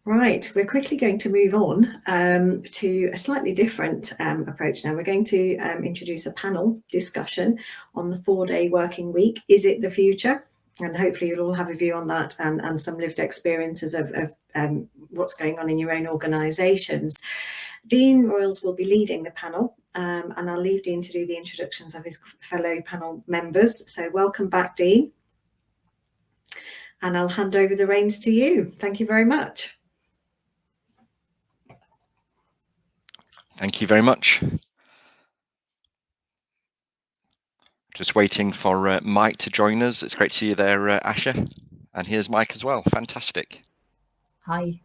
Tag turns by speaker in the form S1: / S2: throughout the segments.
S1: Right, we're quickly going to move on to a slightly different approach now. We're going to introduce a panel discussion on the 4-day working week. Is it the future? And hopefully you'll all have a view on that and some lived experiences of what's going on in your own organisations. Dean Royles will be leading the panel, and I'll leave Dean to do the introductions of his fellow panel members. So welcome back, Dean. And I'll hand over the reins to you. Thank you very much.
S2: Thank you very much. Just waiting for Mike to join us. It's great to see you there, Aasha. And here's Mike as well. Fantastic.
S3: Hi.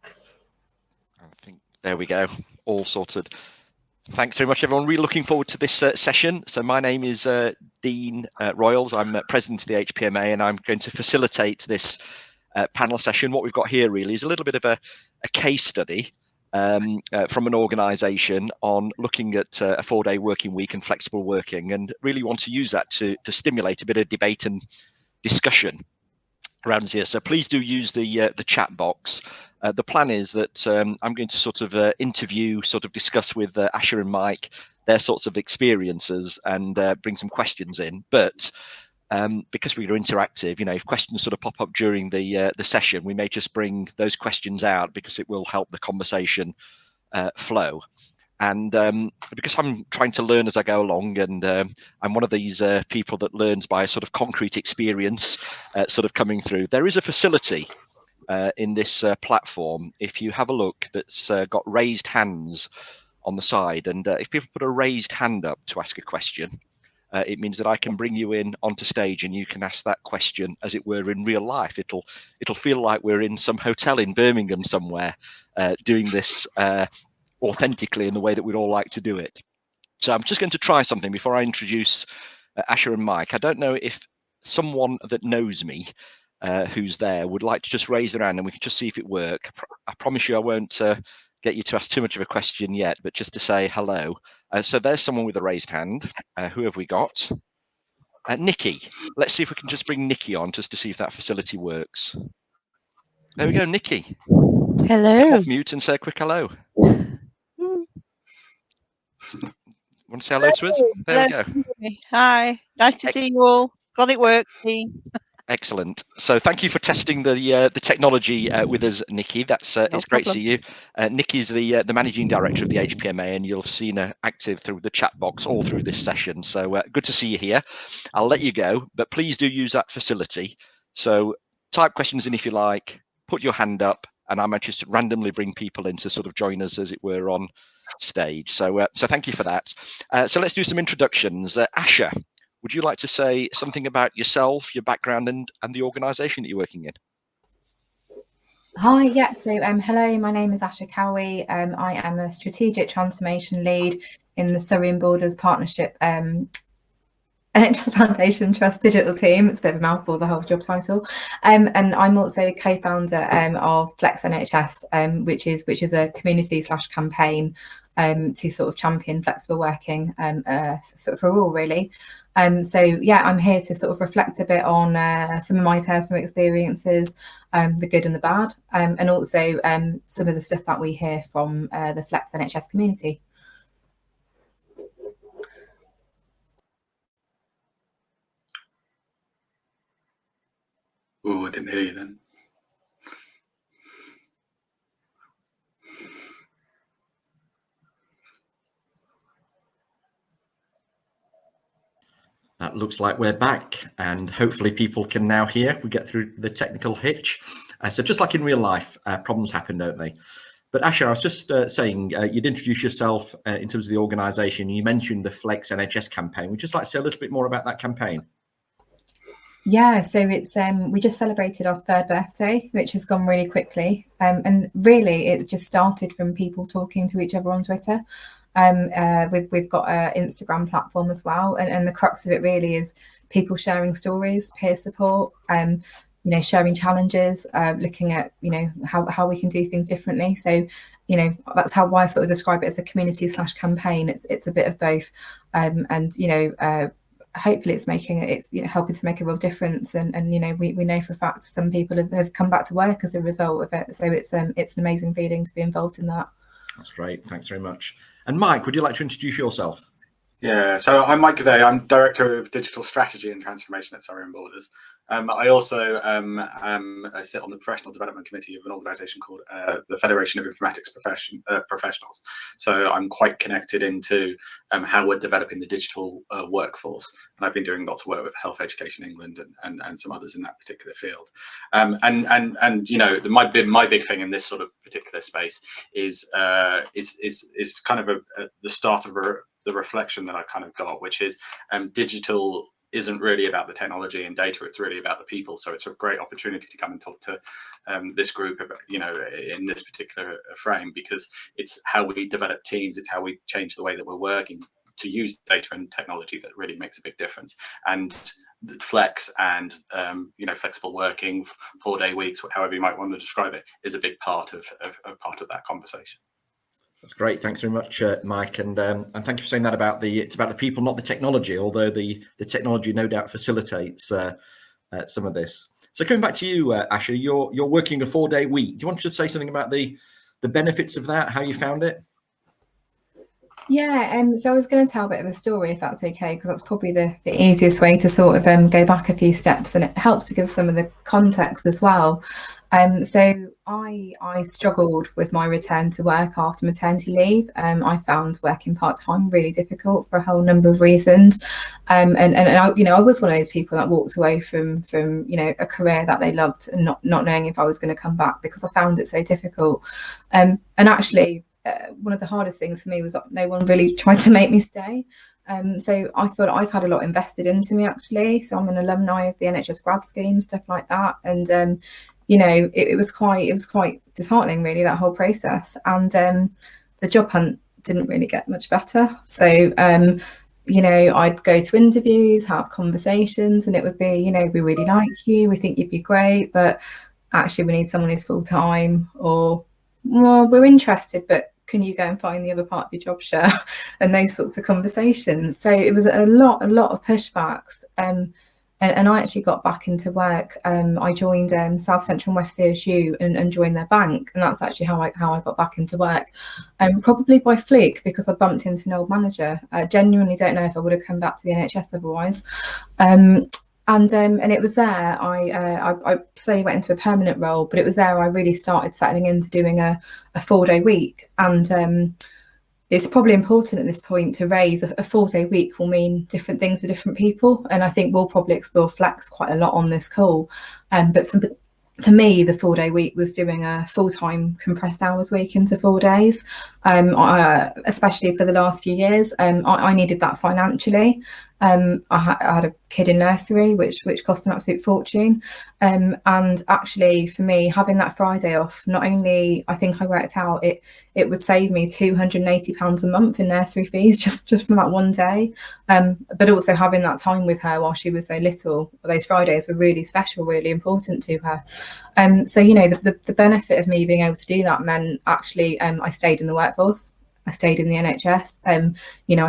S2: I think there we go. All sorted. Thanks very much, everyone. Really looking forward to this session. So my name is Dean Royles. I'm president of the HPMA, and I'm going to facilitate this panel session. What we've got here really is a little bit of a case study from an organisation on looking at a 4-day working week and flexible working, and really want to use that to stimulate a bit of debate and discussion around here. So please do use the chat box. The plan is that I'm going to sort of discuss with Aasha and Mike their sorts of experiences and bring some questions in. But because we're interactive, if questions sort of pop up during the session, we may just bring those questions out because it will help the conversation flow. And because I'm trying to learn as I go along, and I'm one of these people that learns by a sort of concrete experience sort of coming through, there is a facility in this platform. If you have a look, that's got raised hands on the side, and if people put a raised hand up to ask a question, it means that I can bring you in onto stage and you can ask that question as it were in real life. It'll feel like we're in some hotel in Birmingham somewhere doing this authentically in the way that we'd all like to do it. So I'm just going to try something before I introduce Aasha and Mike. I don't know if someone that knows me who's there would like to just raise their hand and we can just see if it works. I promise you I won't get you to ask too much of a question yet, but just to say hello. So there's someone with a raised hand. Who have we got? Nikki. Let's see if we can just bring Nikki on just to see if that facility works. There we go, Nikki.
S4: Hello.
S2: Come off mute and say a quick hello. Want to say hello to us? There we go.
S4: Hi. Nice to see you all. Glad it worked.
S2: Excellent. So thank you for testing the technology with us, Nikki. That's it's great to see you. Nikki's the managing director of the HPMA, and you'll have seen her active through the chat box all through this session. So good to see you here. I'll let you go, but please do use that facility. So type questions in if you like, put your hand up, and I might just randomly bring people in to sort of join us, as it were, on stage. So so thank you for that. So let's do some introductions. Aasha, would you like to say something about yourself, your background, and the organisation that you're working in?
S3: Hi, yeah. So hello, my name is Aasha Cowey. I am a strategic transformation lead in the Surrey and Borders Partnership NHS Foundation Trust digital team. It's a bit of a mouthful, the whole job title. And I'm also co-founder of FlexNHS, which is a community/campaign to sort of champion flexible working for all, really. So yeah, I'm here to sort of reflect a bit on some of my personal experiences, the good and the bad, and also some of the stuff that we hear from the FlexNHS community.
S5: Oh, I didn't hear you then.
S6: That looks like we're back, and hopefully people can now hear if we get through the technical hitch. So just like in real life, problems happen, don't they? But Aasha, I was just saying, you'd introduce yourself in terms of the organisation. You mentioned the FlexNHS campaign. Would you just like to say a little bit more about that campaign?
S3: Yeah, so it's we just celebrated our 3rd birthday, which has gone really quickly, and really it's just started from people talking to each other on Twitter. We've got an Instagram platform as well, and the crux of it really is people sharing stories, peer support, sharing challenges, looking at how we can do things differently. So that's why I sort of describe it as a community/campaign. It's a bit of both, and hopefully it's making it's helping to make a real difference, and we know for a fact some people have come back to work as a result of it. So it's an amazing feeling to be involved in that.
S6: That's great, thanks very much. And Mike, would you like to introduce yourself?
S5: Yeah, so I'm Mike Cavaye. I'm Director of Digital Strategy and Transformation at Surrey Borders. I also I sit on the Professional Development Committee of an organisation called the Federation of Informatics Professionals. So I'm quite connected into how we're developing the digital workforce. And I've been doing lots of work with Health Education England and some others in that particular field. And my big thing in this sort of particular space is kind of the start of the reflection that I've kind of got, which is digital isn't really about the technology and data, it's really about the people. So it's a great opportunity to come and talk to this group about, in this particular frame, because it's how we develop teams, it's how we change the way that we're working to use data and technology that really makes a big difference. And flex and flexible working, 4-day weeks, however you might want to describe it, is a big part of that conversation.
S6: That's great. Thanks very much, Mike, and thank you for saying that about it's about the people, not the technology. Although the technology no doubt facilitates some of this. So coming back to you, Aasha, you're working a 4-day week. Do you want to just say something about the benefits of that? How you found it?
S3: Yeah, so I was going to tell a bit of a story, if that's okay, because that's probably the easiest way to sort of go back a few steps, and it helps to give some of the context as well. So I struggled with my return to work after maternity leave. I found working part-time really difficult for a whole number of reasons. And I was one of those people that walked away from a career that they loved, and not knowing if I was going to come back because I found it so difficult. And actually, one of the hardest things for me was that no one really tried to make me stay. So I feel like I've had a lot invested into me, actually. So I'm an alumni of the NHS grad scheme, stuff like that. And it was quite disheartening, really, that whole process. And the job hunt didn't really get much better. So I'd go to interviews, have conversations, and it would be, we really like you, we think you'd be great, but actually we need someone who's full-time, or, well, we're interested, but can you go and find the other part of your job share? And those sorts of conversations. So it was a lot of pushbacks. And I actually got back into work. I joined South Central and West CSU and joined their bank, and that's actually how I got back into work. Probably by fluke, because I bumped into an old manager. I genuinely don't know if I would have come back to the NHS otherwise. And it was there I slowly went into a permanent role, but it was there I really started settling into doing a 4-day week. And it's probably important at this point to raise a 4-day week will mean different things to different people, and I think we'll probably explore flex quite a lot on this call. But for me, the 4-day week was doing a full-time compressed hours week into 4 days. Especially for the last few years, I needed that financially. I had a kid in nursery, which cost an absolute fortune. And actually, for me, having that Friday off, not only, I think I worked out, it would save me £280 a month in nursery fees just from that one day. But also having that time with her while she was so little, those Fridays were really special, really important to her. So, the benefit of me being able to do that meant actually I stayed in the workforce. I stayed in the NHS. I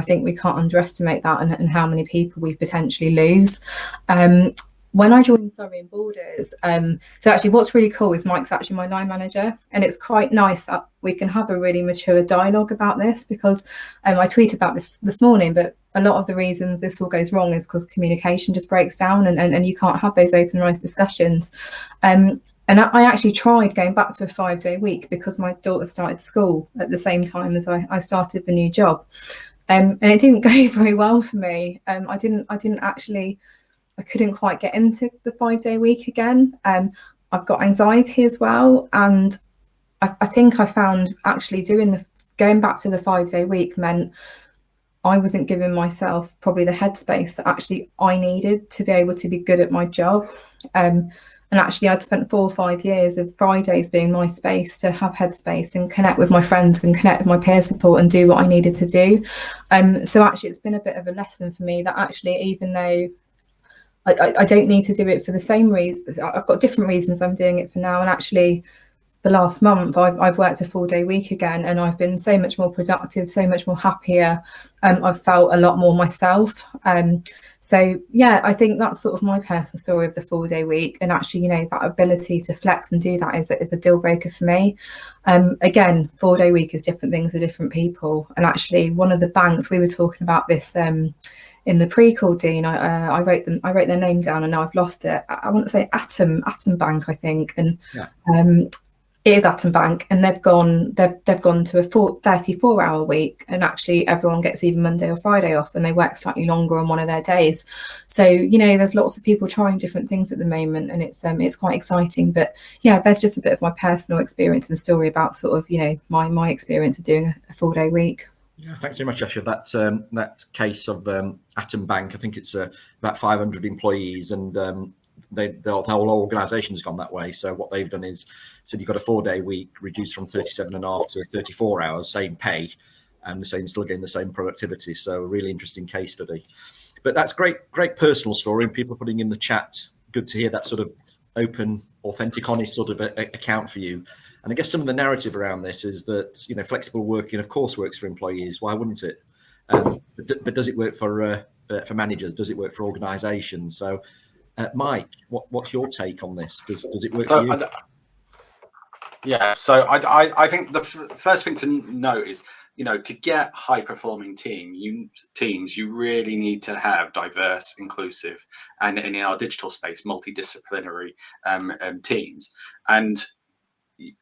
S3: think we can't underestimate that and how many people we potentially lose. When I joined Surrey Borders, so actually what's really cool is Mike's actually my line manager, and it's quite nice that we can have a really mature dialogue about this, because I tweeted about this morning, but a lot of the reasons this all goes wrong is because communication just breaks down, and you can't have those open and honest discussions. And I actually tried going back to a 5-day week because my daughter started school at the same time as I started the new job. And it didn't go very well for me. I couldn't quite get into the 5-day week again. I've got anxiety as well. And I think I found actually going back to the 5-day week meant I wasn't giving myself probably the headspace that actually I needed to be able to be good at my job. And actually, I'd spent 4 or 5 years of Fridays being my space to have headspace and connect with my friends and connect with my peer support and do what I needed to do. So actually, it's been a bit of a lesson for me that actually, even though I don't need to do it for the same reasons, I've got different reasons I'm doing it for now. And actually, the last month, I've worked a 4-day week again, and I've been so much more productive, so much more happier. I've felt a lot more myself. So yeah, I think that's sort of my personal story of the 4-day week, and actually, you know, that ability to flex and do that is a deal breaker for me. Again, 4-day week is different things to different people, and actually, one of the banks, we were talking about this in the pre-call, Dean. I wrote their name down, and now I've lost it. I want to say Atom Bank, I think, and
S6: Yeah.
S3: It is Atom Bank, and they've gone to a 34-hour week, and actually everyone gets either Monday or Friday off, and they work slightly longer on one of their days. So, you know, there's lots of people trying different things at the moment, and it's quite exciting. But yeah, there's just a bit of my personal experience and story about sort of, you know, my experience of doing a 4-day week.
S6: Yeah, thanks very much, Aasha. That case of Atom Bank, I think it's about 500 employees, and the whole organisation has gone that way. So what they've done is said you've got a 4-day week reduced from 37.5 to 34 hours, same pay, and still getting the same productivity. So a really interesting case study. But that's great personal story, and people putting in the chat. Good to hear that sort of open, authentic, honest sort of account for you. And I guess some of the narrative around this is that, you know, flexible working, of course, works for employees. Why wouldn't it? But does it work for managers? Does it work for organisations? So, Mike, what's your take on this? Does it work for you?
S5: Yeah. So I think the first thing to note is, you know, to get high performing teams, you really need to have diverse, inclusive, and in our digital space, multidisciplinary teams. And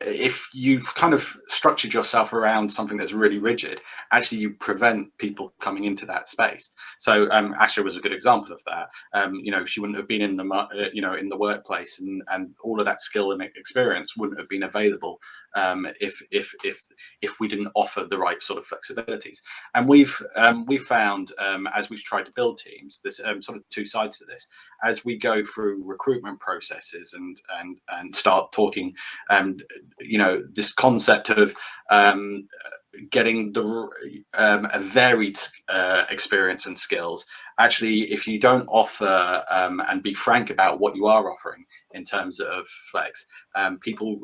S5: if you've kind of structured yourself around something that's really rigid, actually you prevent people coming into that space. So Aasha was a good example of that. You know, she wouldn't have been in the in the workplace, and all of that skill and experience wouldn't have been available if we didn't offer the right sort of flexibilities. And we've found, as we've tried to build teams, there's sort of two sides to this. As we go through recruitment processes and start talking, you know, this concept of getting a varied experience and skills. Actually, if you don't offer and be frank about what you are offering in terms of flex, people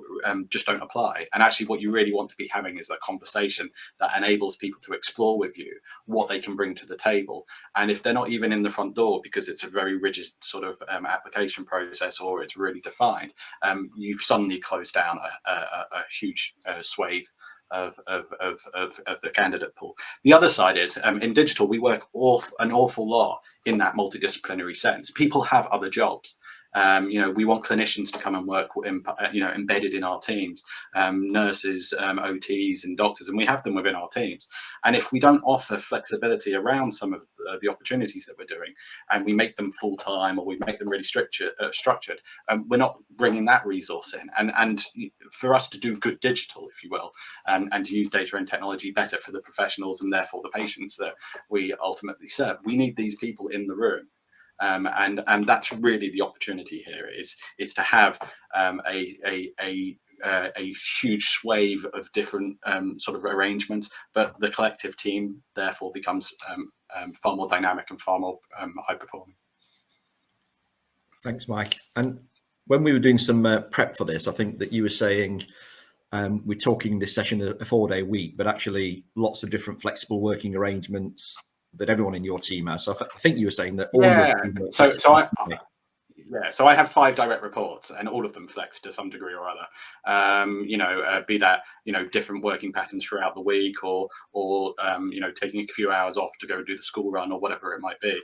S5: just don't apply. And actually what you really want to be having is that conversation that enables people to explore with you what they can bring to the table. And if they're not even in the front door because it's a very rigid sort of application process, or it's really defined, you've suddenly closed down a huge swathe of the candidate pool. The other side is in digital, we work an awful lot in that multidisciplinary sense. People have other jobs. You know, we want clinicians to come and work, you know, embedded in our teams, nurses, OTs, and doctors, and we have them within our teams. And if we don't offer flexibility around some of the opportunities that we're doing, and we make them full time, or we make them really structured, we're not bringing that resource in. And for us to do good digital, if you will, and to use data and technology better for the professionals and therefore the patients that we ultimately serve, we need these people in the room. And that's really the opportunity here is to have a huge swathe of different sort of arrangements, but the collective team therefore becomes far more dynamic and far more high performing.
S6: Thanks, Mike. And when we were doing some prep for this, I think that you were saying we're talking this session a 4-day week, but actually lots of different flexible working arrangements that everyone in your team has. So I think you were saying that all your team
S5: So I have 5 direct reports, and all of them flex to some degree or other. You know, be that, you know, different working patterns throughout the week, or you know, taking a few hours off to go do the school run or whatever it might be.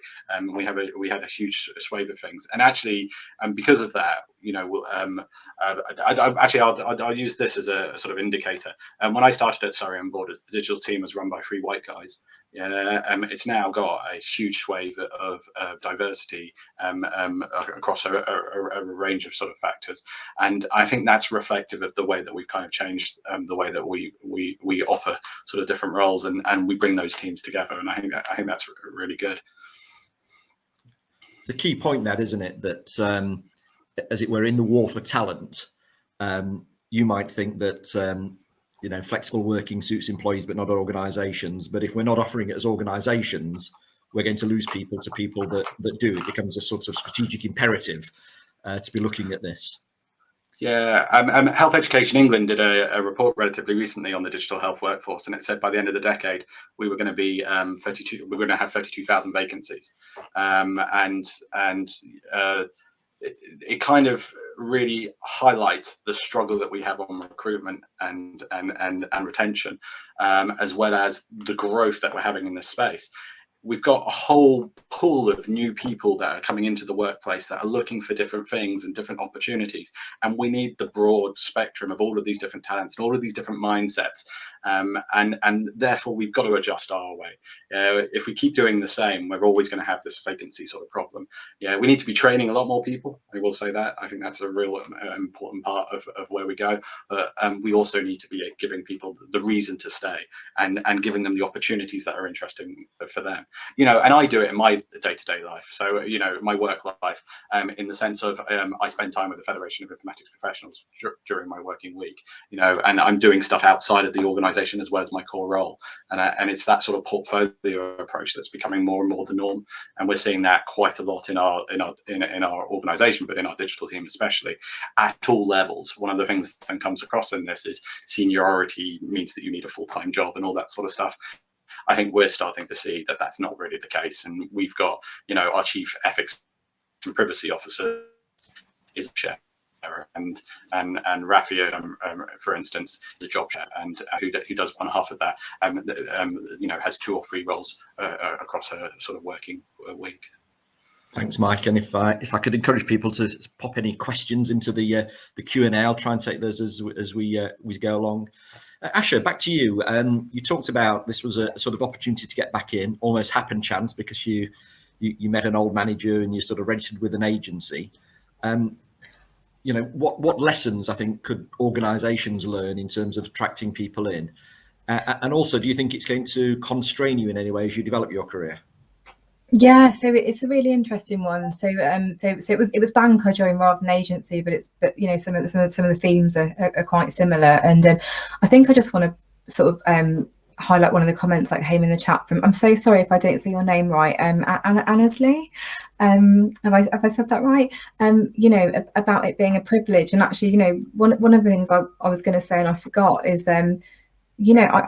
S5: We had a huge swathe of things, and actually, because of that, you know, I'll use this as a sort of indicator. When I started at Surrey Borders, the digital team was run by 3 white guys. It's now got a huge swathe of diversity across a range of sort of factors, and I think that's reflective of the way that we've kind of changed the way that we offer sort of different roles, and we bring those teams together, and I think that's really good.
S6: It's a key point, that, isn't it? That as it were, in the war for talent, you might think that you know, flexible working suits employees, but not organisations. But if we're not offering it as organisations, we're going to lose people to people that do. It becomes a sort of strategic imperative to be looking at this.
S5: Yeah, Health Education England did a report relatively recently on the digital health workforce, and it said by the end of the decade we were going to be 32. We're going to have 32,000 vacancies, it kind of really highlights the struggle that we have on recruitment and retention, as well as the growth that we're having in this space. We've got a whole pool of new people that are coming into the workplace that are looking for different things and different opportunities. And we need the broad spectrum of all of these different talents and all of these different mindsets. And therefore, we've got to adjust our way. If we keep doing the same, we're always going to have this vacancy sort of problem. Yeah, we need to be training a lot more people. I will say that. I think that's a real important part of where we go. But we also need to be giving people the reason to stay and giving them the opportunities that are interesting for them. And I do it in my day-to-day life. So, my work life, in the sense of I spend time with the Federation of Informatics Professionals during my working week, and I'm doing stuff outside of the organisation as well as my core role. And it's that sort of portfolio approach that's becoming more and more the norm. And we're seeing that quite a lot in our organisation, but in our digital team especially, at all levels. One of the things that comes across in this is seniority means that you need a full-time job and all that sort of stuff. I think we're starting to see that that's not really the case, and we've got, our chief ethics and privacy officer is a chair, and Rafia, for instance, is a job share, and who does on half of that, has 2 or 3 roles across her sort of working week.
S6: Thanks, Mike. And if I could encourage people to pop any questions into the Q&A, I'll try and take those as we go along. Aasha, back to you. You talked about this was a sort of opportunity to get back in, almost happen chance, because you met an old manager and you sort of registered with an agency. What lessons I think could organisations learn in terms of attracting people in, and also, do you think it's going to constrain you in any way as you develop your career?
S3: Yeah, so it's a really interesting one. So it was bank I joined rather than agency, but some of the themes are quite similar. And I think I just want to sort of highlight one of the comments that came in the chat from, I'm so sorry if I don't say your name right, Annesley. Have I said that right? About it being a privilege. And actually, one of the things I was going to say and I forgot is I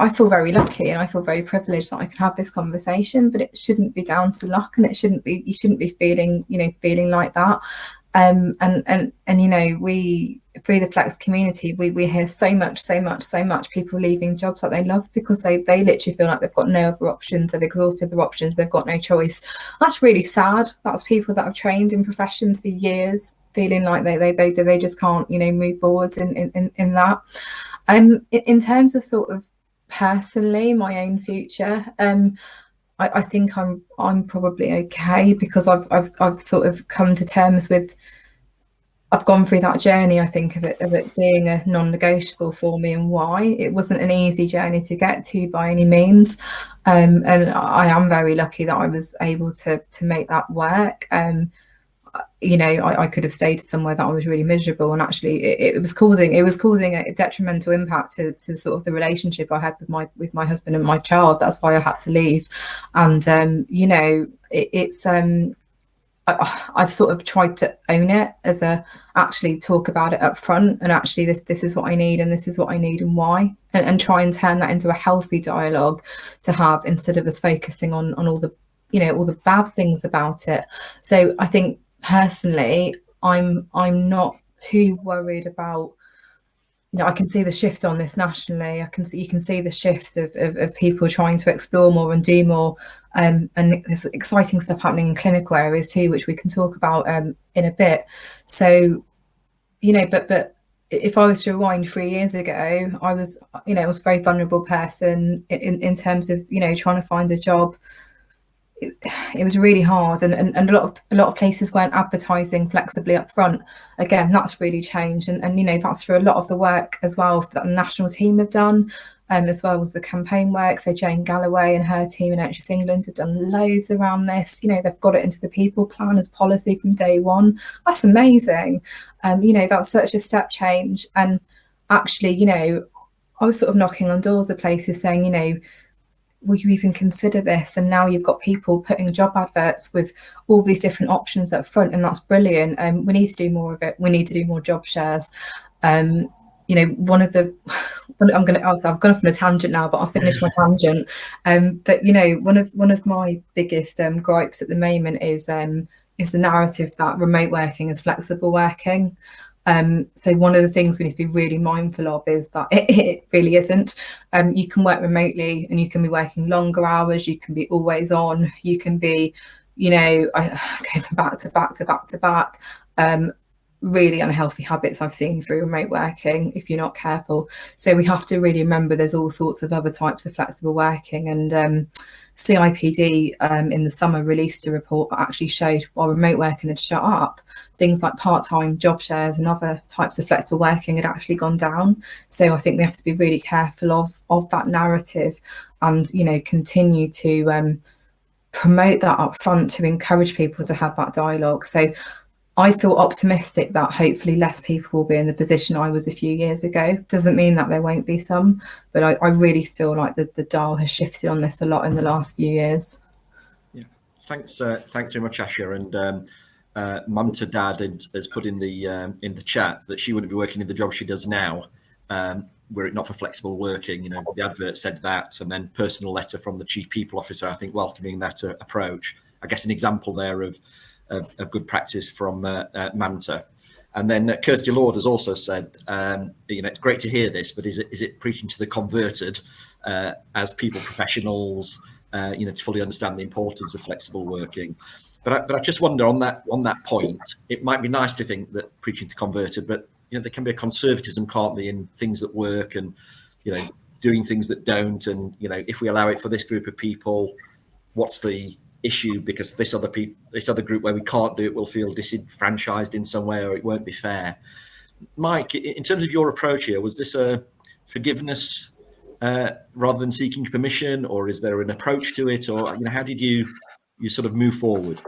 S3: feel very lucky and I feel very privileged that I can have this conversation, but it shouldn't be down to luck, and you shouldn't be feeling like that. We, through the Flex community, we hear so much people leaving jobs that they love because they literally feel like they've got no other options, they've exhausted their options, they've got no choice. That's really sad. That's people that have trained in professions for years feeling like they just can't move forwards in that. In terms of sort of personally my own future, I think I'm probably okay, because I've sort of come to terms with, I've gone through that journey, I think, of it being a non-negotiable for me, and why. It wasn't an easy journey to get to by any means, and I am very lucky that I was able to make that work. I could have stayed somewhere that I was really miserable, and actually it was causing a detrimental impact to sort of the relationship I had with my husband and my child. That's why I had to leave. And I've sort of tried to own it, actually talk about it up front, and actually this is what I need, and this is what I need, and why, and try and turn that into a healthy dialogue to have, instead of us focusing on all the all the bad things about it. So I think personally, I'm not too worried about, I can see the shift on this nationally. You can see the shift of people trying to explore more and do more, and there's exciting stuff happening in clinical areas too, which we can talk about in a bit. So but if I was to rewind 3 years ago, I was a very vulnerable person in terms of trying to find a job. It was really hard, and a lot of places weren't advertising flexibly up front. Again, that's really changed, and that's for a lot of the work as well that the national team have done, as well as the campaign work. So Jane Galloway and her team in NHS England have done loads around this. They've got it into the people plan as policy from day one. That's amazing. That's such a step change. And actually, I was sort of knocking on doors of places saying, will you even consider this? And now you've got people putting job adverts with all these different options up front, and that's brilliant. We need to do more of it. We need to do more job shares. You know, I've gone off on a tangent now, but I'll finish my tangent. But you know, one of my biggest gripes at the moment is the narrative that remote working is flexible working. So one of the things we need to be really mindful of is that it really isn't. You can work remotely and you can be working longer hours, you can be always on, you can be, you know, going back to back. Really unhealthy habits I've seen through remote working if you're not careful. So we have to really remember there's all sorts of other types of flexible working, and CIPD in the summer released a report that actually showed while remote working had shut up, things like part-time job shares and other types of flexible working had actually gone down. So I think we have to be really careful of that narrative, and you know, continue to promote that up front to encourage people to have that dialogue. So I feel optimistic that hopefully less people will be in the position I was a few years ago. Doesn't mean that there won't be some, but I really feel like the dial has shifted on this a lot in the last few years.
S6: Yeah, thanks very much, Aasha. And Mum to Dad has put in the chat that she wouldn't be working in the job she does now were it not for flexible working. You know, the advert said that, and then personal letter from the Chief People Officer, I think, welcoming that approach. I guess an example there of good practice from Manta. And then Kirsty Lord has also said, you know, it's great to hear this, but is it preaching to the converted as people professionals, you know, to fully understand the importance of flexible working? But I just wonder on that point, it might be nice to think that preaching to converted, but you know, there can be a conservatism, can't there, in things that work and, you know, doing things that don't. And you know, if we allow it for this group of people, what's the issue? Because this other group where we can't do it will feel disenfranchised in some way, or it won't be fair. Mike, in terms of your approach here, was this a forgiveness rather than seeking permission, or is there an approach to it, or you know, how did you sort of move forward?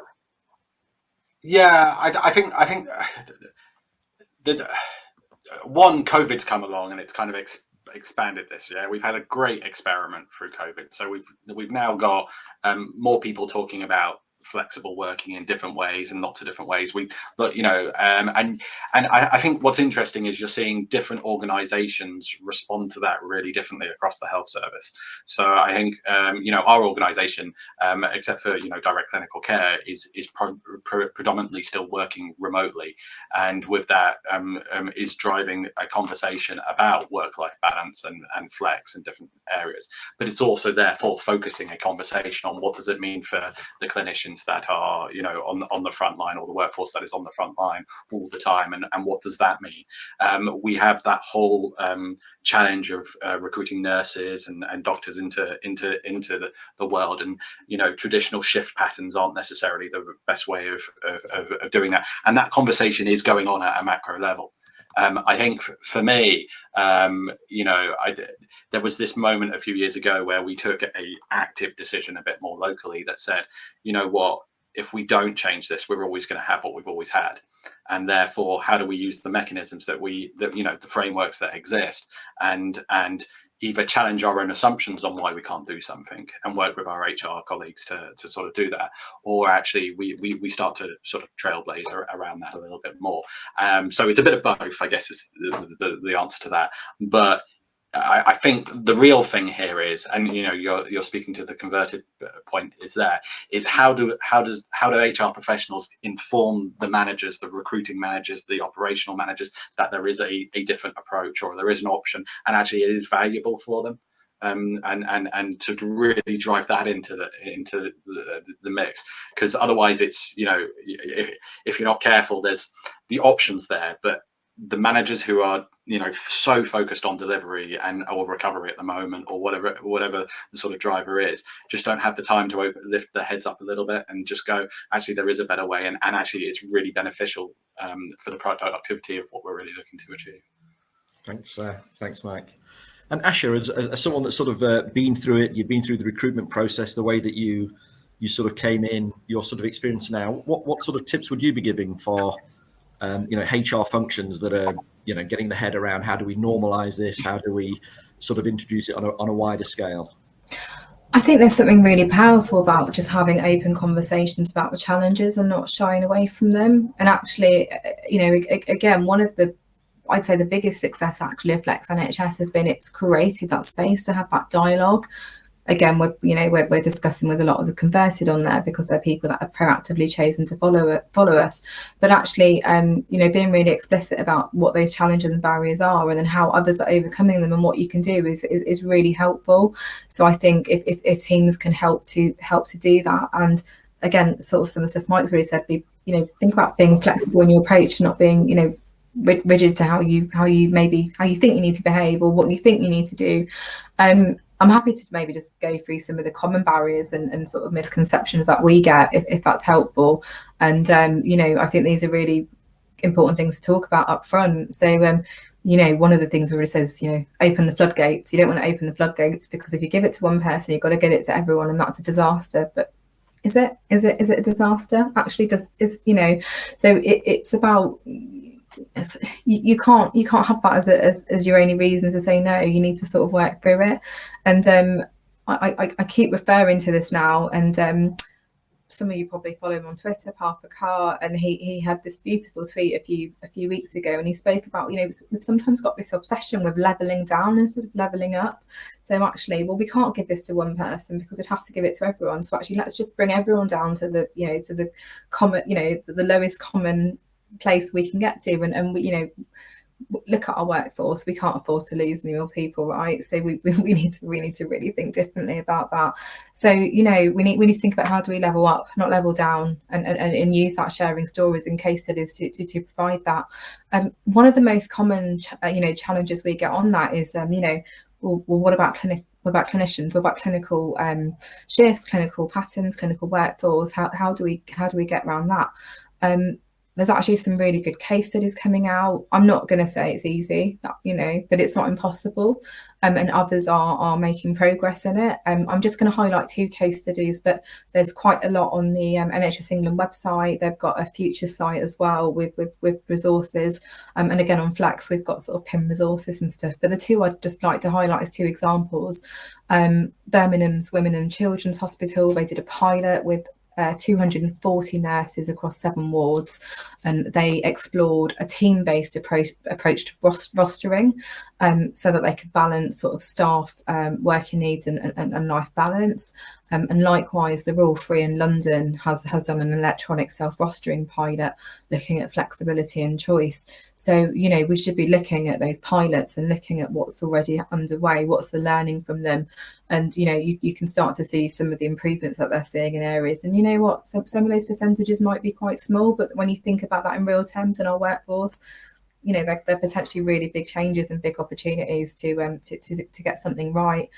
S5: Yeah, I think that one, COVID's come along and it's kind of expanded this year. We've had a great experiment through COVID, so we've now got more people talking about flexible working in different ways and lots of different ways. But you know, and I think what's interesting is you're seeing different organizations respond to that really differently across the health service. So I think you know, our organization, except for you know, direct clinical care, is predominantly still working remotely, and with that is driving a conversation about work-life balance and flex in different areas. But it's also therefore focusing a conversation on what does it mean for the clinicians that are, you know, on the front line, or the workforce that is on the front line all the time, and what does that mean? We have that whole challenge of recruiting nurses and doctors into the world, and you know, traditional shift patterns aren't necessarily the best way of doing that, and that conversation is going on at a macro level. I think for me, you know, there was this moment a few years ago where we took a active decision a bit more locally that said, you know what, if we don't change this, we're always going to have what we've always had. And therefore, how do we use the mechanisms that you know, the frameworks that exist, and either challenge our own assumptions on why we can't do something and work with our HR colleagues to sort of do that, or actually we start to sort of trailblaze around that a little bit more. So it's a bit of both, I guess, is the answer to that. But I think the real thing here is, and you know, you're speaking to the converted point, is how do HR professionals inform the managers, the recruiting managers, the operational managers, that there is a different approach, or there is an option, and actually it is valuable for them, and to really drive that into the mix, because otherwise it's, you know, if you're not careful, there's the options there, but the managers who are, you know, so focused on delivery or recovery at the moment, or whatever the sort of driver is, just don't have the time to lift their heads up a little bit and just go, actually there is a better way, and actually it's really beneficial for the productivity of what we're really looking to achieve.
S6: Thanks Mike. And Aasha, as someone that's sort of been through it, you've been through the recruitment process, the way that you sort of came in, your sort of experience now, what sort of tips would you be giving for you know, HR functions that are, you know, getting the head around how do we normalize this? How do we sort of introduce it on a wider scale?
S3: I think there's something really powerful about just having open conversations about the challenges and not shying away from them. And actually, you know, again, one of the, I'd say the biggest success actually of FlexNHS has been it's created that space to have that dialogue. Again, we're discussing with a lot of the converted on there because they're people that have proactively chosen to follow us. But actually, you know, being really explicit about what those challenges and barriers are, and then how others are overcoming them, and what you can do is really helpful. So I think if teams can help to do that, and again, sort of some of the stuff Mike's really said, think about being flexible in your approach, not being, you know, rigid to how you think you need to behave or what you think you need to do. I'm happy to maybe just go through some of the common barriers and sort of misconceptions that we get, if that's helpful. And you know, I think these are really important things to talk about up front. So you know, one of the things where it says, you know, open the floodgates. You don't want to open the floodgates, because if you give it to one person, you've got to get it to everyone, and that's a disaster. But is it a disaster? Actually, you know, so it's about, you can't have that as your only reason to say no. You need to sort of work through it. And I keep referring to this now, and some of you probably follow him on Twitter, Parker Carr, and he had this beautiful tweet a few weeks ago, and he spoke about, you know, we've sometimes got this obsession with leveling down instead of leveling up. So actually, well, we can't give this to one person because we'd have to give it to everyone. So actually, let's just bring everyone down to the, you know, to the common, you know, the lowest common place we can get to, and we, you know, look at our workforce. We can't afford to lose any more people, right? So we need to really think differently about that. So, you know, we need to think about how do we level up, not level down, and use that sharing stories and case studies to provide that. One of the most common you know, challenges we get on that is you know, well, what about clinicians? What about clinical shifts, clinical patterns, clinical workforce? How do we get around that? There's actually some really good case studies coming out. I'm not going to say it's easy, you know, but it's not impossible. And others are making progress in it. I'm just going to highlight 2 case studies, but there's quite a lot on the NHS England website. They've got a future site as well with resources. And again, on Flex, we've got sort of PIM resources and stuff. But the 2 I'd just like to highlight as 2 examples. Birmingham's Women and Children's Hospital, they did a pilot with 240 nurses across 7 wards, and they explored a team-based approach to rostering, so that they could balance sort of staff working needs and life balance. And likewise, the Royal Free in London has done an electronic self-rostering pilot looking at flexibility and choice. So, you know, we should be looking at those pilots and looking at what's already underway, what's the learning from them. And, you know, you can start to see some of the improvements that they're seeing in areas. And you know what, some of those percentages might be quite small, but when you think about that in real terms in our workforce, you know, they're potentially really big changes and big opportunities to get something right.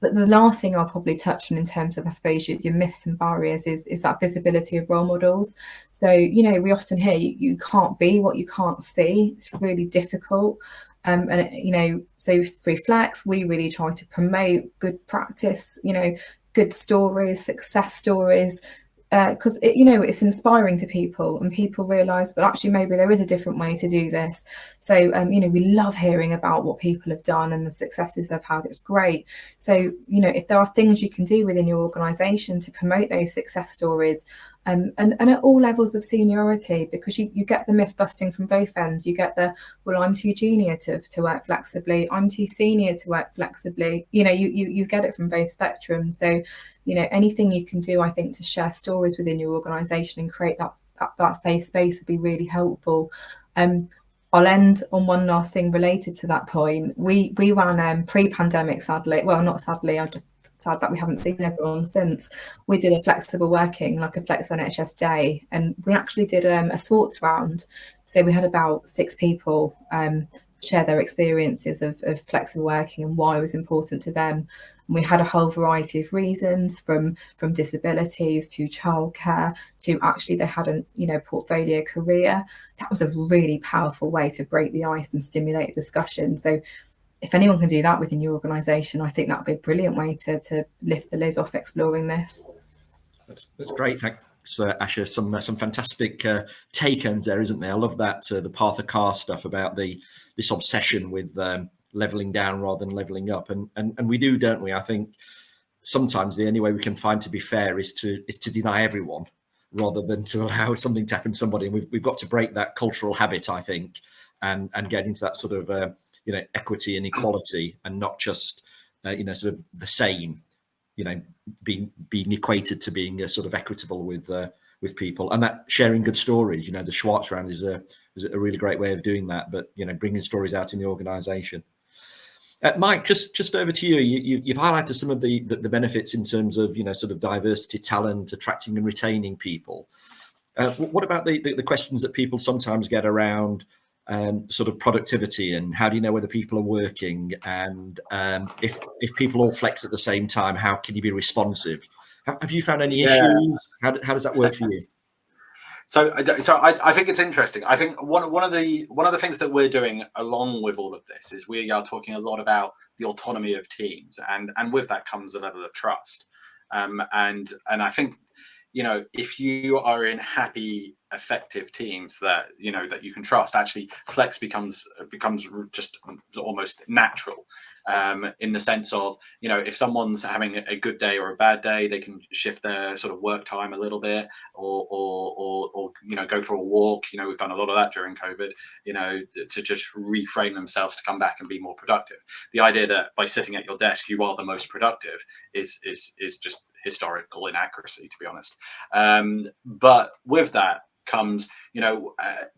S3: The last thing I'll probably touch on in terms of, I suppose, your myths and barriers is that visibility of role models. So, you know, we often hear you can't be what you can't see. It's really difficult. And, you know, so through Flex, we really try to promote good practice, you know, good stories, success stories, because you know, it's inspiring to people, and people realise, but actually maybe there is a different way to do this. So you know, we love hearing about what people have done and the successes they've had. It's great. So, you know, if there are things you can do within your organisation to promote those success stories, and at all levels of seniority, because you get the myth busting from both ends. You get the, well, I'm too junior to work flexibly, I'm too senior to work flexibly. You know, you get it from both spectrums. So, you know, anything you can do, I think, to share stories within your organisation and create that safe space would be really helpful. I'll end on one last thing related to that point. We ran pre-pandemic, sadly, well, not sadly, I'm just sad that we haven't seen everyone since. We did a flexible working, like a FlexNHS day, and we actually did a sports round. So we had about 6 people share their experiences of flexible working and why it was important to them. And we had a whole variety of reasons, from disabilities to childcare to actually they had a, you know, portfolio career. That was a really powerful way to break the ice and stimulate discussion. So if anyone can do that within your organisation, I think that would be a brilliant way to lift the lid off exploring this.
S6: That's great. Thanks, Aasha. Some fantastic take-homes there, isn't there? I love that, the Parker Carr stuff about this obsession with levelling down rather than levelling up. And we do, don't we? I think sometimes the only way we can find to be fair is to deny everyone rather than to allow something to happen to somebody. And we've got to break that cultural habit, I think, and get into that sort of equity and equality, and not just sort of the same, being equated to being sort of equitable with people, and that sharing good stories. The Schwartz round is a really great way of doing that, but bringing stories out in the organisation. Mike, just over to you. You've highlighted some of the benefits in terms of sort of diversity, talent, attracting and retaining people. What about the questions that people sometimes get around sort of productivity, and how do you know whether people are working, and if people all flex at the same time, how can you be responsive? Have you found any issues? How does that work for you?
S5: So I think it's interesting. I think one of the things that we're doing along with all of this is we are talking a lot about the autonomy of teams, and with that comes a level of trust. And I think if you are in happy, effective teams that that you can trust, actually flex becomes just almost natural, in the sense of if someone's having a good day or a bad day, they can shift their sort of work time a little bit, or go for a walk. We've done a lot of that during COVID, to just reframe themselves to come back and be more productive. The idea that by sitting at your desk you are the most productive is just historical inaccuracy, to be honest. But with that comes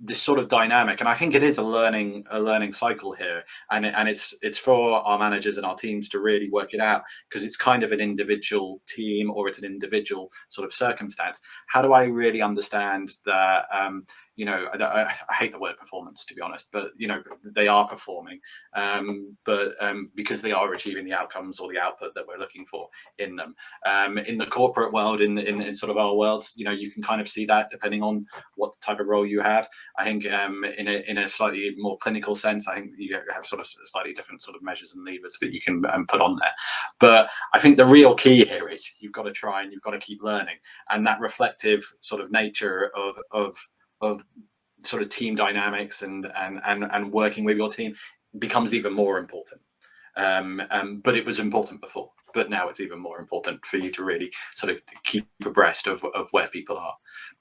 S5: this sort of dynamic, and I think it is a learning cycle here, and it's for our managers and our teams to really work it out, because it's kind of an individual team, or it's an individual sort of circumstance. How do I really understand that I hate the word performance, to be honest, but they are performing, but because they are achieving the outcomes or the output that we're looking for in them. In the corporate world, in sort of our worlds, you can kind of see that depending on what type of role you have. I think in a slightly more clinical sense, I think you have sort of slightly different sort of measures and levers that you can put on there. But I think the real key here is you've got to try and you've got to keep learning, and that reflective sort of nature of sort of team dynamics and working with your team becomes even more important. But it was important before, but now it's even more important for you to really sort of keep abreast of where people are.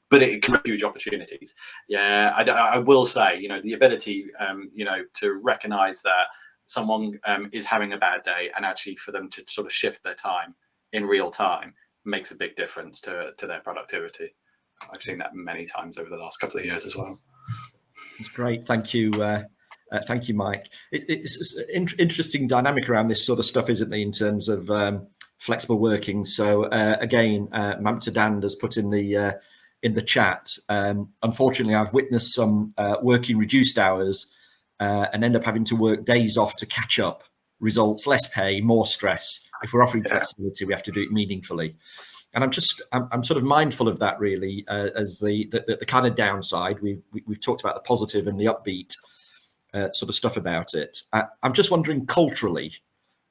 S5: But it can be huge opportunities. Yeah, I will say, the ability, to recognize that someone is having a bad day, and actually for them to sort of shift their time in real time makes a big difference to their productivity. I've seen that many times over the last couple of years as well.
S6: That's great. Thank you. Thank you, Mike. It's an interesting dynamic around this sort of stuff, isn't there, in terms of flexible working. So again, Mamta Dand has put in the chat. Unfortunately, I've witnessed some working reduced hours and end up having to work days off to catch up. Results: less pay, more stress. If we're offering flexibility, we have to do it meaningfully. And I'm sort of mindful of that, really, as the kind of downside. We've talked about the positive and the upbeat sort of stuff about it. I'm just wondering, culturally,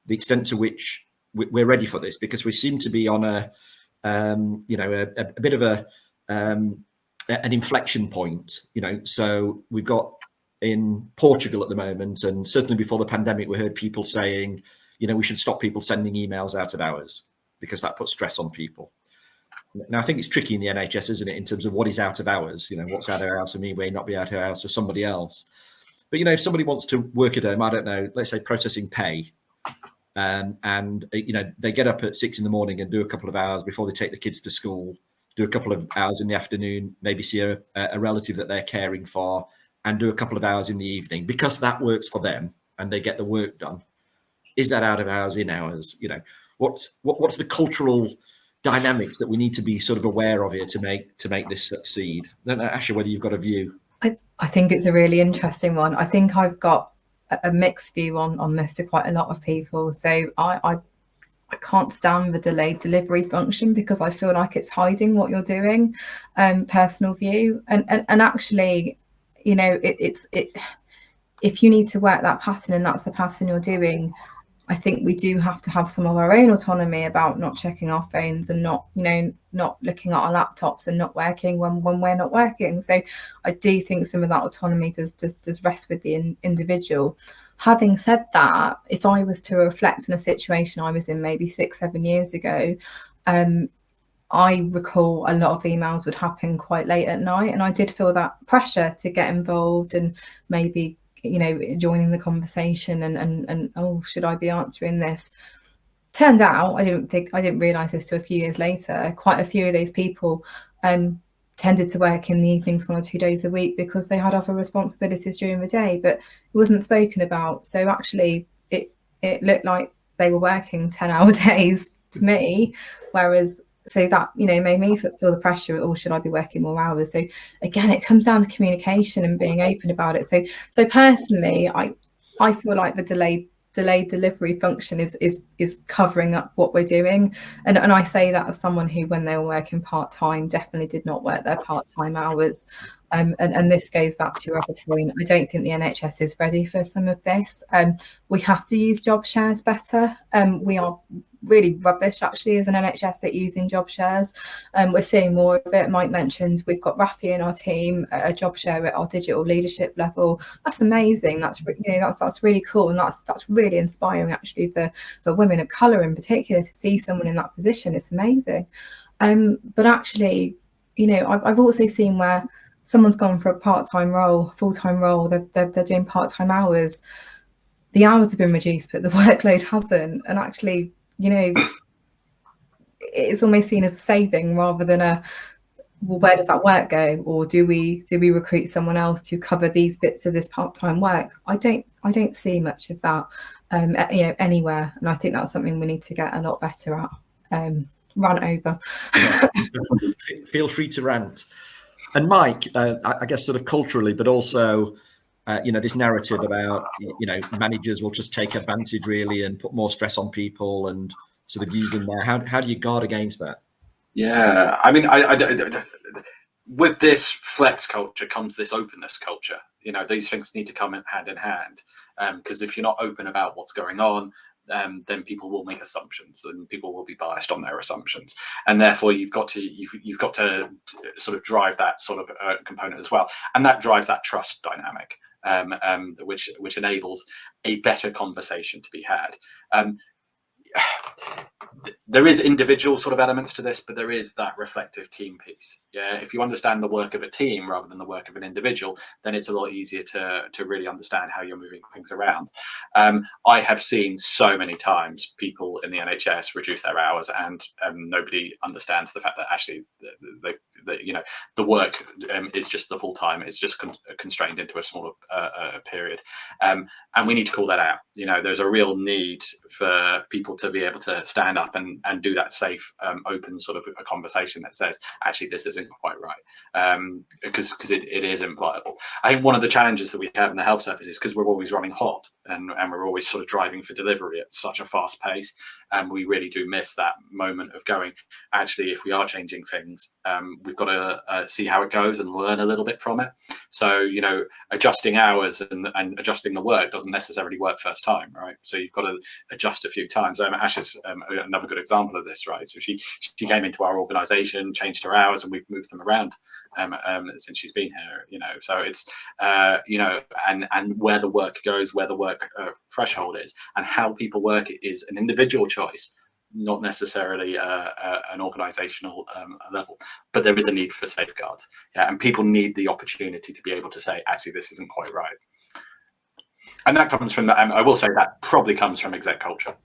S6: the extent to which we're ready for this, because we seem to be on a bit of an inflection point. So we've got in Portugal at the moment, and certainly before the pandemic, we heard people saying, we should stop people sending emails out of hours, because that puts stress on people. Now, I think it's tricky in the NHS, isn't it, in terms of what is out of hours? What's out of hours for me may not be out of hours for somebody else. But, if somebody wants to work at home, I don't know, let's say processing pay, and, they get up at 6 a.m. and do a couple of hours before they take the kids to school, do a couple of hours in the afternoon, maybe see a relative that they're caring for, and do a couple of hours in the evening, because that works for them and they get the work done. Is that out of hours, in hours? What's the cultural dynamics that we need to be sort of aware of here to make this succeed? I don't know, Aasha, whether you've got a view.
S3: I think it's a really interesting one. I think I've got a mixed view on this to quite a lot of people. So I can't stand the delayed delivery function, because I feel like it's hiding what you're doing. Personal view, and actually, if you need to work that pattern and that's the pattern you're doing, I think we do have to have some of our own autonomy about not checking our phones and not looking at our laptops and not working when we're not working. So I do think some of that autonomy does rest with the individual. Having said that, if I was to reflect on a situation I was in maybe 6-7 years ago, I recall a lot of emails would happen quite late at night, and I did feel that pressure to get involved and maybe, you know, joining the conversation and oh, should I be answering this? Turned out, I didn't realise this till a few years later, quite a few of those people tended to work in the evenings 1 or 2 days a week because they had other responsibilities during the day, but it wasn't spoken about. So actually it looked like they were working 10-hour days to me, whereas so that, you know, made me feel the pressure, or should I be working more hours? So again, it comes down to communication and being open about it. So personally, I feel like the delayed delivery function is covering up what we're doing, and I say that as someone who, when they were working part-time, definitely did not work their part-time hours, and this goes back to your other point. I don't think the NHS is ready for some of this. We have to use job shares better. We are really rubbish actually as an NHS at using job shares. We're seeing more of it. Mike mentioned we've got Rafi in our team, a job share at our digital leadership level. That's amazing. That's, you know, that's really cool, and that's really inspiring actually for women of colour in particular to see someone in that position. It's amazing. But actually, you know, I've also seen where someone's gone for a part-time role, full-time role, they're doing part-time hours. The hours have been reduced, but the workload hasn't. And actually, you know, it's almost seen as a saving rather than a, well, where does that work go? Or do we recruit someone else to cover these bits of this part-time work? I don't see much of that, you know, anywhere. And I think that's something we need to get a lot better at. Rant over.
S6: Feel free to rant. And Mike, I guess sort of culturally, but also, you know, this narrative about, you know, managers will just take advantage really and put more stress on people and sort of use them there. How do you guard against that?
S5: Yeah, I mean, I with this flex culture comes this openness culture. You know, these things need to come hand in hand, because if you're not open about what's going on, then people will make assumptions and people will be biased on their assumptions, and therefore you've got to sort of drive that sort of component as well, and that drives that trust dynamic, which enables a better conversation to be had. There is individual sort of elements to this, but there is that reflective team piece. Yeah, if you understand the work of a team rather than the work of an individual, then it's a lot easier to really understand how you're moving things around. I have seen so many times people in the NHS reduce their hours, and nobody understands the fact that actually you know, the work is just the full time. It's just constrained into a smaller period, and we need to call that out. You know, there's a real need for people to be able to stand up and do that safe, open sort of a conversation that says, actually, this isn't quite right, because it isn't viable. I think one of the challenges that we have in the health service is because we're always running hot and we're always sort of driving for delivery at such a fast pace, and we really do miss that moment of going, actually, if we are changing things, we've got to see how it goes and learn a little bit from it. So, you know, adjusting hours and adjusting the work doesn't necessarily work first time, right? So you've got to adjust a few times. Aasha's another good example of this, right? So she came into our organisation, changed her hours, and we've moved them around since she's been here. You know, so it's you know, and where the work goes, where the work threshold is, and how people work is an individual choice, not necessarily an organisational level. But there is a need for safeguards, yeah, and people need the opportunity to be able to say, actually, this isn't quite right. And that comes from I will say that probably comes from exec culture,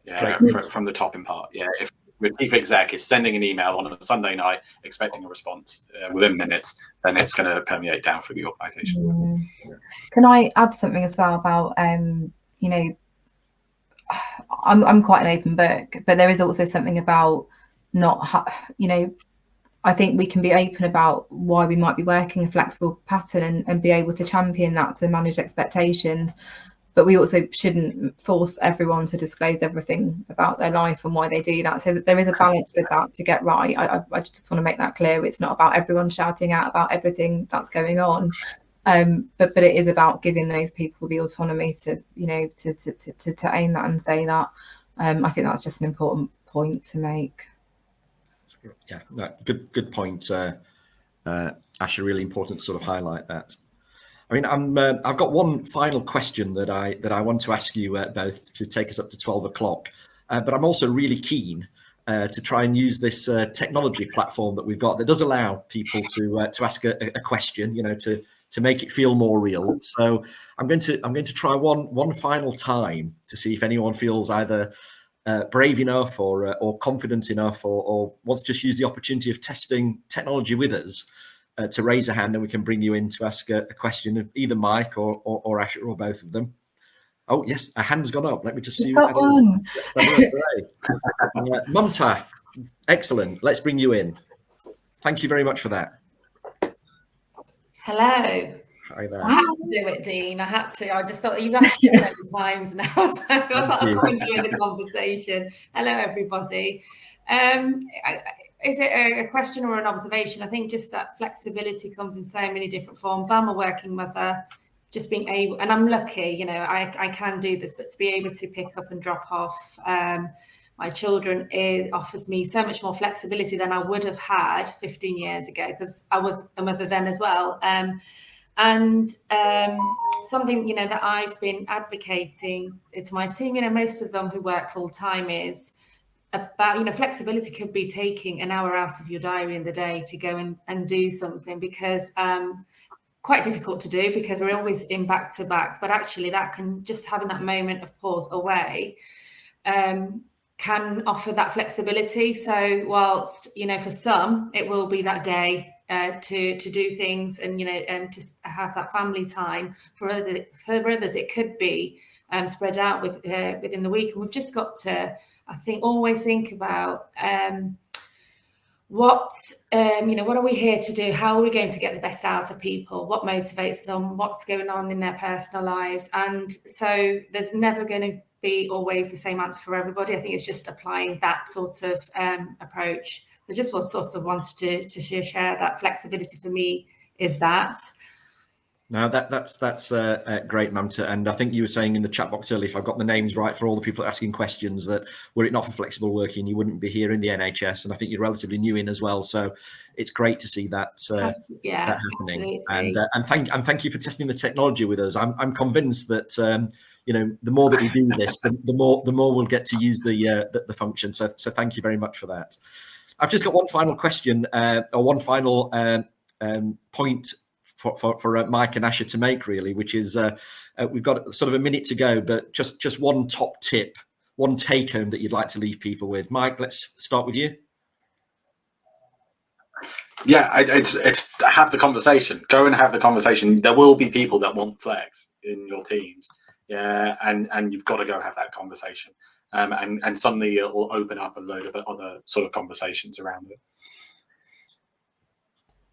S5: yeah, from the top in part. Yeah, if the chief exec is sending an email on a Sunday night expecting a response within minutes, then it's going to permeate down through the organisation.
S3: Can I add something as well about you know, I'm quite an open book, but there is also something about not, you know, I think we can be open about why we might be working a flexible pattern and be able to champion that to manage expectations. But we also shouldn't force everyone to disclose everything about their life and why they do that. So that there is a balance with that to get right. I just want to make that clear. It's not about everyone shouting out about everything that's going on. But it is about giving those people the autonomy to, you know, to aim that and say that. I think that's just an important point to make.
S6: Yeah, no, good point, Aasha. Really important to sort of highlight that. I mean, I've got one final question that I want to ask you both to take us up to 12 o'clock, but I'm also really keen to try and use this technology platform that we've got that does allow people to ask a question, you know, to make it feel more real. So I'm going to try one final time to see if anyone feels either brave enough or confident enough or wants to just use the opportunity of testing technology with us to raise a hand, and we can bring you in to ask a question of either Mike or Aasha or both of them. Oh yes, a hand's gone up. Let me just see.
S3: Got one.
S6: Mumta, excellent. Let's bring you in. Thank you very much for that.
S7: Hello.
S6: Hi there.
S7: I had to do it, Dean. I had to. I just thought you've asked me many times now, so I thought I'd come and join the conversation. Hello, everybody. Is it a question or an observation? I think just that flexibility comes in so many different forms. I'm a working mother, just being able, and I'm lucky, you know, I can do this, but to be able to pick up and drop off my children offers me so much more flexibility than I would have had 15 years ago, because I was a mother then as well. Something, you know, that I've been advocating to my team, you know, most of them who work full time, is about, you know, flexibility could be taking an hour out of your diary in the day to go and do something, because quite difficult to do because we're always in back-to-backs, but actually that can, just having that moment of pause away can offer that flexibility. So whilst, you know, for some it will be that day to do things and, you know, to have that family time, for others it could be spread out within the week. And we've just got to, I think, always think about what are we here to do? How are we going to get the best out of people? What motivates them? What's going on in their personal lives? And so there's never going to be always the same answer for everybody. I think it's just applying that sort of approach. I just sort of wanted to share that flexibility for me is that.
S6: Now that's great, Mamta. And I think you were saying in the chat box earlier, if I've got the names right, for all the people asking questions, that were it not for flexible working, you wouldn't be here in the NHS. And I think you're relatively new in as well, so it's great to see that that happening. Absolutely. And thank you for testing the technology with us. I'm convinced that you know, the more that we do this, the more we'll get to use the function. So thank you very much for that. I've just got one final question or one final point for Mike and Aasha to make, really, which is we've got sort of a minute to go, but just one top tip, one take home that you'd like to leave people with. Mike, let's start with you.
S5: Yeah, it's have the conversation. Go and have the conversation. There will be people that want flex in your teams. Yeah, and you've got to go have that conversation. And suddenly it will open up a load of other sort of conversations around it.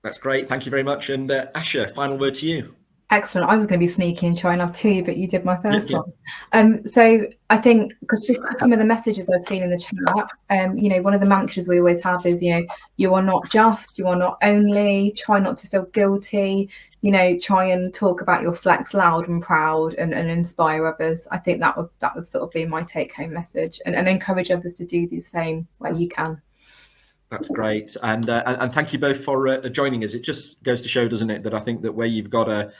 S6: That's great. Thank you very much. And Aasha, final word to you.
S3: Excellent. I was going to be sneaky and try and have two, but you did my first one. So I think, because just some of the messages I've seen in the chat, you know, one of the mantras we always have is, you know, you are not just, you are not only, try not to feel guilty, you know, try and talk about your flex loud and proud and inspire others. I think that would sort of be my take home message, and encourage others to do the same where you can.
S6: That's great, and thank you both for joining us. It just goes to show, doesn't it, that I think that where you've got a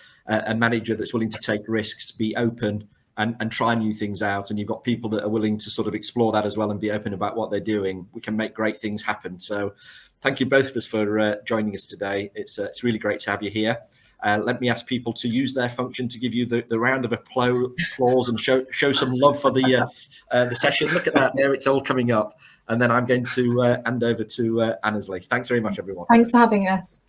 S6: manager that's willing to take risks, be open and try new things out, and you've got people that are willing to sort of explore that as well and be open about what they're doing, we can make great things happen. So thank you both of us for joining us today. It's really great to have you here. Let me ask people to use their function to give you the round of applause and show some love for the session. Look at that, there it's all coming up. And then I'm going to hand over to Annesley. Thanks very much, everyone.
S3: Thanks for having us.